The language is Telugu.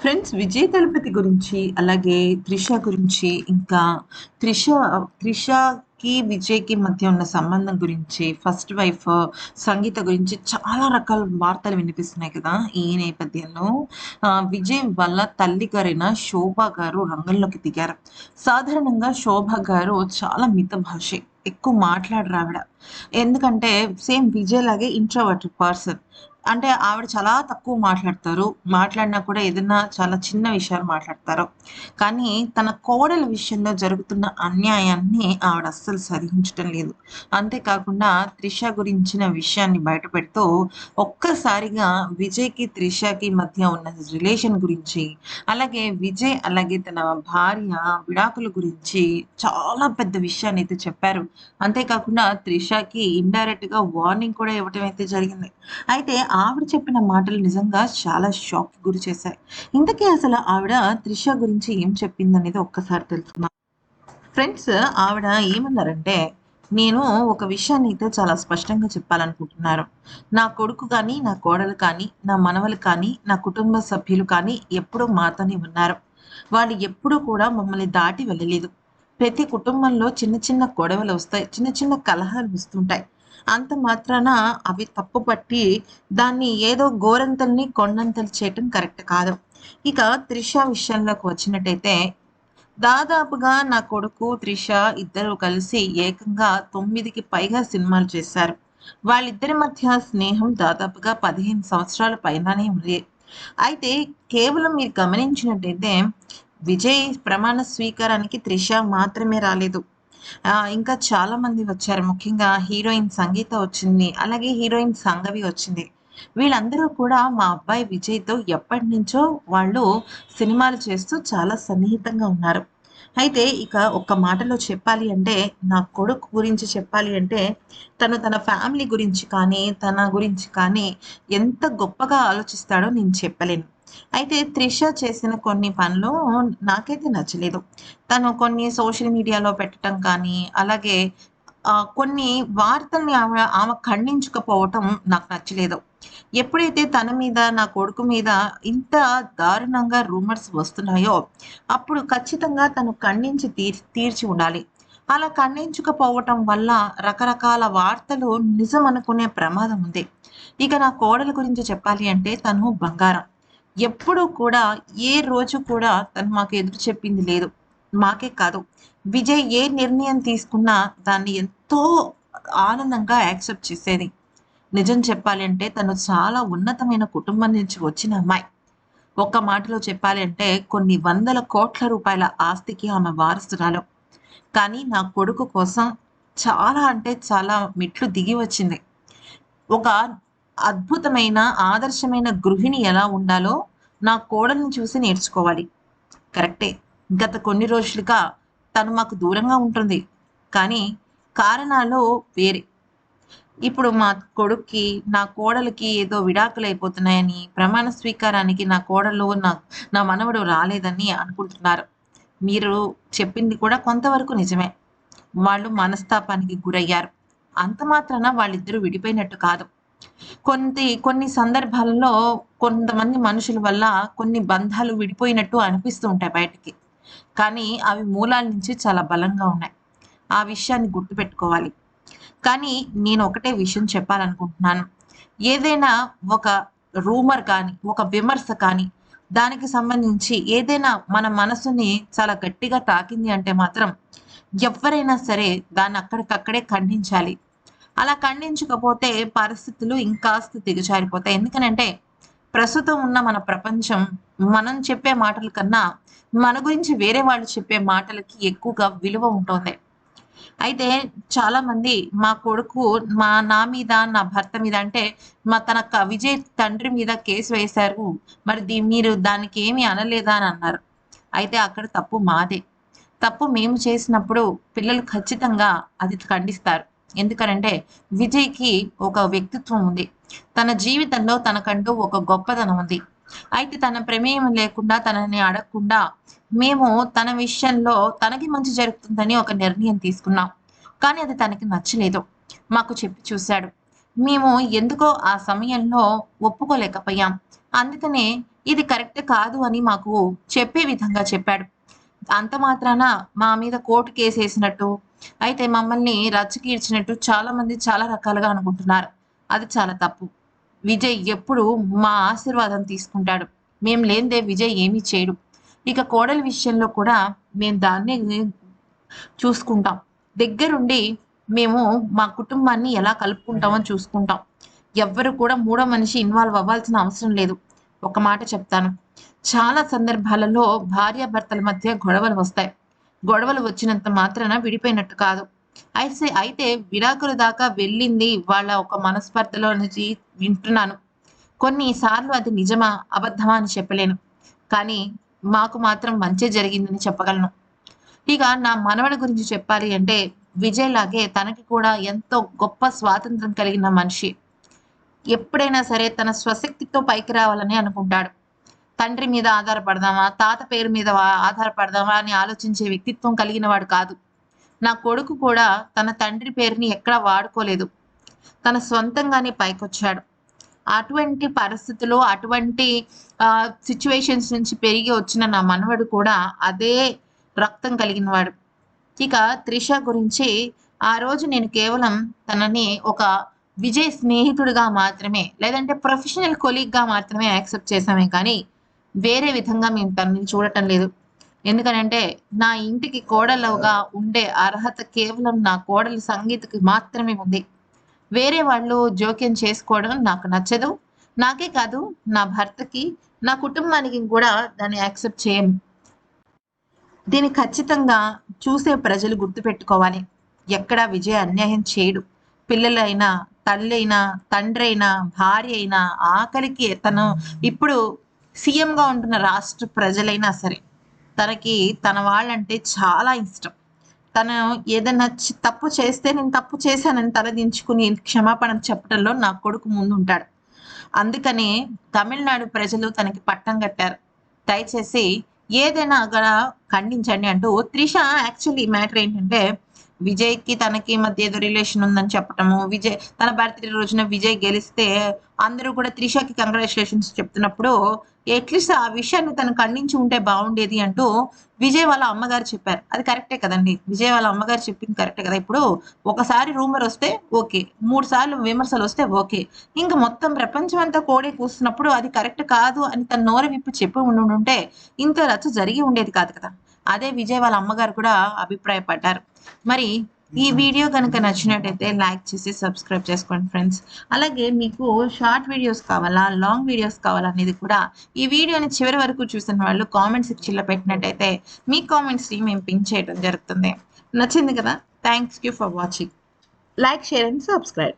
ఫ్రెండ్స్ 'విజయ్ దళపతి' గురించి, అలాగే 'త్రిష' గురించి, ఇంకా 'త్రిష' 'త్రిషకి', 'విజయ్‌కి' మధ్య ఉన్న సంబంధం గురించి, ఫస్ట్ వైఫ్ 'సంగీత' గురించి చాలా రకాల వార్తలు వినిపిస్తున్నాయి కదా! ఈ నేపథ్యంలో 'విజయ్' వాళ్ళ తల్లి గారైన 'శోభ' గారు రంగంలోకి దిగారు. సాధారణంగా 'శోభ' గారు చాలా మితభాషి. ఎక్కువ మాట్లాడరావిడ. ఎందుకంటే సేమ్ 'విజయ్' లాగే ఇంట్రోవర్ట్ పర్సన్. అంటే ఆవిడ చాలా తక్కువ మాట్లాడతారు. మాట్లాడినా కూడా ఏదన్నా చాలా చిన్న విషయాలు మాట్లాడతారు. కానీ తన కోడల విషయంలో జరుగుతున్న అన్యాయాన్ని ఆవిడ అస్సలు సహించటం లేదు. అంతే కాకుండా 'త్రిష' గురించిన విషయాన్ని బయటపెడుతూ ఒక్కసారిగా విజయ్‌కి, 'త్రిషకి' మధ్య ఉన్న రిలేషన్ గురించి, అలాగే విజయ్, అలాగే తన భార్య విడాకుల గురించి చాలా పెద్ద విషయాన్నయితే చెప్పారు. అంతే కాకుండా 'త్రిషకి' ఇండైరెక్ట్‌గా వార్నింగ్ కూడా ఇవ్వటం అయితే జరిగింది. అయితే ఆవిడ చెప్పిన మాటలు నిజంగా చాలా షాక్‌కి గురి చేశాయి. ఇంతకీ అసలు ఆవిడ 'త్రిష' గురించి ఏం చెప్పిందనేది ఒక్కసారి తెలుసుకుందాం. ఫ్రెండ్స్, ఆవిడ ఏమన్నారంటే, "నేను ఒక విషయాన్నయితే చాలా స్పష్టంగా చెప్పాలనుకుంటున్నాను. నా కొడుకు కానీ, నా కోడలు కానీ, నా మనవలు కానీ, నా కుటుంబ సభ్యులు కానీ ఎప్పుడూ మాతోనే ఉన్నారు. వాళ్ళు ఎప్పుడూ కూడా మమ్మల్ని దాటి వెళ్ళలేదు. ప్రతి కుటుంబంలో చిన్న చిన్న గొడవలొస్తాయి. చిన్న చిన్న కలహాలు వస్తుంటాయి. అంత మాత్రాన అవి తప్పుపట్టి దాన్ని ఏదో గోరంతల్ని కొండంతలు చేయటం కరెక్ట్ కాదు. ఇక 'త్రిష' విషయంలోకి వచ్చినట్టయితే దాదాపుగా నా కొడుకు, 'త్రిష' ఇద్దరు కలిసి ఏకంగా 9కి పైగా సినిమాలు చేశారు. వాళ్ళిద్దరి మధ్య స్నేహం దాదాపుగా 15 సంవత్సరాల పైననే ఉంది. అయితే కేవలం మీరు గమనించినట్టయితే విజయ్ ప్రమాణ స్వీకారానికి 'త్రిష' మాత్రమే రాలేదు. ఇంకా చాలామంది వచ్చారు. ముఖ్యంగా హీరోయిన్ 'సంగీత' వచ్చింది. అలాగే హీరోయిన్ 'సంగవి' వచ్చింది. వీళ్ళందరూ కూడా మా అబ్బాయి విజయ్‌తో ఎప్పటినుంచో వాళ్ళు సినిమాలు చేస్తూ చాలా సన్నిహితంగా ఉన్నారు. అయితే ఇక ఒక్క మాటలో చెప్పాలి అంటే, నా కొడుకు గురించి చెప్పాలి అంటే, తను తన ఫ్యామిలీ గురించి కానీ, తన గురించి కానీ ఎంత గొప్పగా ఆలోచిస్తాడో నేను చెప్పలేను. అయితే 'త్రిష' చేసిన కొన్ని పనులు నాకైతే నచ్చలేదు. తను కొన్ని సోషల్ మీడియాలో పెట్టటం కానీ, అలాగే కొన్ని వార్తల్ని ఆమె ఖండించకపోవటం నాకు నచ్చలేదు. ఎప్పుడైతే తన మీద, నా కొడుకు మీద ఇంత దారుణంగా రూమర్స్ వస్తున్నాయో, అప్పుడు ఖచ్చితంగా తను ఖండించి తీర్చి ఉండాలి. అలా ఖండించకపోవటం వల్ల రకరకాల వార్తలు నిజం అనుకునే ప్రమాదం ఉంది. ఇక నా కోడలు గురించి చెప్పాలి అంటే తను బంగారం. ఎప్పుడూ కూడా ఏ రోజు కూడా తను మాకు ఎదురు చెప్పింది లేదు. మాకే కాదు, విజయ్ ఏ నిర్ణయం తీసుకున్నా దాన్ని ఎంతో ఆనందంగా యాక్సెప్ట్ చేసేది. నిజం చెప్పాలి అంటే తను చాలా ఉన్నతమైన కుటుంబం నుంచి వచ్చిన అమ్మాయి. ఒక్క మాటలో చెప్పాలి అంటే కొన్ని వందల కోట్ల రూపాయల ఆస్తికి ఆమె వారసురాలు. కానీ నా కొడుకు కోసం చాలా అంటే చాలా మెట్లు దిగి వచ్చింది. ఒక అద్భుతమైన, ఆదర్శమైన గృహిణి ఎలా ఉండాలో నా కోడల్ని చూసి నేర్చుకోవాలి. కరెక్టే. గత కొన్ని రోజులుగా తను మాకు దూరంగా ఉంటుంది. కానీ కారణాలు వేరే. ఇప్పుడు మా కొడుక్కి, నా కోడలికి ఏదో విడాకులైపోతున్నాయని, ప్రమాణ స్వీకారానికి నా కోడలు, నా మనవడు రాలేదని అనుకుంటున్నారు. మీరు చెప్పింది కూడా కొంతవరకు నిజమే. వాళ్ళు మనస్తాపానికి గురయ్యారు. అంత మాత్రాన వాళ్ళిద్దరూ విడిపోయినట్టు కాదు. కొన్ని సందర్భాలలో కొంతమంది మనుషుల వల్ల కొన్ని బంధాలు విడిపోయినట్టు అనిపిస్తూ ఉంటాయి బయటికి. కానీ అవి మూలాల నుంచి చాలా బలంగా ఉన్నాయి. ఆ విషయాన్ని గుర్తుపెట్టుకోవాలి. కానీ నేను ఒకటే విషయం చెప్పాలనుకుంటున్నాను. ఏదైనా ఒక రూమర్ కానీ, ఒక విమర్శ కానీ, దానికి సంబంధించి ఏదైనా మన మనసుని చాలా గట్టిగా తాకింది అంటే మాత్రం ఎవ్వరైనా సరే దాన్ని అక్కడికక్కడే ఖండించాలి. అలా ఖండించకపోతే పరిస్థితులు ఇంకాస్త దిగజారిపోతాయి. ఎందుకనంటే ప్రస్తుతం ఉన్న మన ప్రపంచం మనం చెప్పే మాటల కన్నా మన గురించి వేరే వాళ్ళు చెప్పే మాటలకి ఎక్కువగా విలువ ఉంటోంది. అయితే చాలామంది మా కొడుకు నా మీద, నా భర్త మీద అంటే విజయ్ తండ్రి మీద కేసు వేశారు. మరి మీరు దానికేమి అనలేదా అని అన్నారు. అయితే అక్కడ తప్పు మాదే. తప్పు మేము చేసినప్పుడు పిల్లలు ఖచ్చితంగా అది ఖండిస్తారు. ఎందుకనంటే విజయ్‌కి ఒక వ్యక్తిత్వం ఉంది. తన జీవితంలో తనకంటూ ఒక గొప్పదనం ఉంది. అయితే తన ప్రమేయం లేకుండా, తనని అడగకుండా మేము తన విషయంలో తనకి మంచి జరుగుతుందని ఒక నిర్ణయం తీసుకున్నాం. కానీ అది తనకి నచ్చలేదు. మాకు చెప్పి చూసాడు. మేము ఎందుకో ఆ సమయంలో ఒప్పుకోలేకపోయాం. అందుకనే ఇది కరెక్ట్ కాదు అని మాకు చెప్పే విధంగా చెప్పాడు. అంత మాత్రాన మా మీద కోర్టు కేసేసినట్టు, అయితే మమ్మల్ని రచ్చకీడ్చినట్టు చాలామంది చాలా రకాలుగా అనుకుంటున్నారు. అది చాలా తప్పు. విజయ్ ఎప్పుడు మా ఆశీర్వాదం తీసుకుంటాడు. మేము లేనిదే విజయ్ ఏమీ చేయడు. ఇక కోడలి విషయంలో కూడా మేము దాన్నే చూసుకుంటాం. దగ్గరుండి మేము మా కుటుంబాన్ని ఎలా కలుపుకుంటామో చూసుకుంటాం. ఎవ్వరు కూడా మూడో మనిషి ఇన్వాల్వ్ అవ్వాల్సిన అవసరం లేదు. ఒక మాట చెప్తాను. చాలా సందర్భాలలో భార్యాభర్తల మధ్య గొడవలు వస్తాయి. గొడవలు వచ్చినంత మాత్రాన విడిపోయినట్టు కాదు. అయితే విడాకుల దాకా వెళ్ళింది వాళ్ళ ఒక మనస్పర్ధలో నుంచి వింటున్నాను. కొన్ని సార్లు అది నిజమా, అబద్ధమా అని చెప్పలేను. కానీ మాకు మాత్రం మంచే జరిగిందని చెప్పగలను. ఇక నా మనవడి గురించి చెప్పాలి అంటే విజయ్ లాగే తనకి కూడా ఎంతో గొప్ప స్వాతంత్రం కలిగిన మనిషి. ఎప్పుడైనా సరే తన స్వశక్తితో పైకి రావాలని అనుకుంటాడు. తండ్రి మీద ఆధారపడదామా, తాత పేరు మీద ఆధారపడదామా అని ఆలోచించే వ్యక్తిత్వం కలిగిన వాడు కాదు. నా కొడుకు కూడా తన తండ్రి పేరుని ఎక్కడా వాడుకోలేదు. తన సొంతంగానే పైకొచ్చాడు. అటువంటి పరిస్థితుల్లో అటువంటి సిచ్యువేషన్స్ నుంచి పెరిగి వచ్చిన నా మనవడు కూడా అదే రక్తం కలిగిన వాడు. ఇక త్రిష గురించి ఆ రోజు నేను కేవలం తనని ఒక విజయ్ స్నేహితుడిగా మాత్రమే, లేదంటే ప్రొఫెషనల్ కొలీగ్గా మాత్రమే యాక్సెప్ట్ చేశామే కానీ వేరే విధంగా మేము తనని చూడటం లేదు. ఎందుకనంటే నా ఇంటికి కోడలుగా ఉండే అర్హత కేవలం నా కోడలి సంగీతకి మాత్రమే ఉంది. వేరే వాళ్ళు జోక్యం చేసుకోవడం నాకు నచ్చదు. నాకే కాదు, నా భర్తకి, నా కుటుంబానికి కూడా దాన్ని యాక్సెప్ట్ చేయము. దీన్ని ఖచ్చితంగా చూసే ప్రజలు గుర్తుపెట్టుకోవాలి. ఎక్కడా విజయ్ అన్యాయం చేయడు. పిల్లలైనా, తల్లైనా, తండ్రైనా, భార్య అయినా, ఆఖరికి తను ఇప్పుడు సీఎంగా ఉంటున్న రాష్ట్ర ప్రజలైనా సరే తనకి తన వాళ్ళంటే చాలా ఇష్టం. తను ఏదైనా తప్పు చేస్తే నేను తప్పు చేశానని తలదించుకుని క్షమాపణ చెప్పడంలో నా కొడుకు ముందుంటాడు. అందుకనే తమిళనాడు ప్రజలు తనకి పట్టం కట్టారు. దయచేసి ఏదైనా అక్కడ ఖండించండి అంటూ త్రిష యాక్చువల్లీ మ్యాటర్ ఏంటంటే విజయ్కి తనకి మధ్య ఏదో రిలేషన్ ఉందని చెప్పటము, విజయ్ తన బర్త్డే రోజున విజయ్ గెలిస్తే అందరూ కూడా త్రిషకి కంగ్రాచులేషన్స్ చెప్తున్నప్పుడు అట్లీస్ట్ ఆ విషయాన్ని తను ఖండించి ఉంటే బాగుండేది అంటూ విజయ్ వాళ్ళ అమ్మగారు చెప్పారు. అది కరెక్టే కదండి. విజయ్ వాళ్ళ అమ్మగారు చెప్పింది కరెక్టే కదా. ఇప్పుడు ఒకసారి రూమర్ వస్తే ఓకే, 3 సార్లు విమర్శలు వస్తే ఓకే, ఇంకా మొత్తం ప్రపంచం అంతా కోడే కూస్తున్నప్పుడు అది కరెక్ట్ కాదు అని తన నోరు విప్పి చెప్పి ఉండుంటే ఇంత రచ్చ జరిగి ఉండేది కాదు కదా. అదే విజయ్ వాళ్ళ అమ్మగారు కూడా అభిప్రాయపడ్డారు. మరి ఈ వీడియో కనుక నచ్చినట్టయితే లైక్ చేసి సబ్స్క్రైబ్ చేసుకోండి ఫ్రెండ్స్. అలాగే మీకు షార్ట్ వీడియోస్ కావాలా, లాంగ్ వీడియోస్ కావాలా అనేది కూడా ఈ వీడియోని చివరి వరకు చూసిన వాళ్ళు కామెంట్ సెక్షన్లో పెట్టినట్టయితే మీ కామెంట్స్ని మేము పిన్ చేయడం జరుగుతుంది. నచ్చింది కదా. Thanks you for watching. Like, share and subscribe.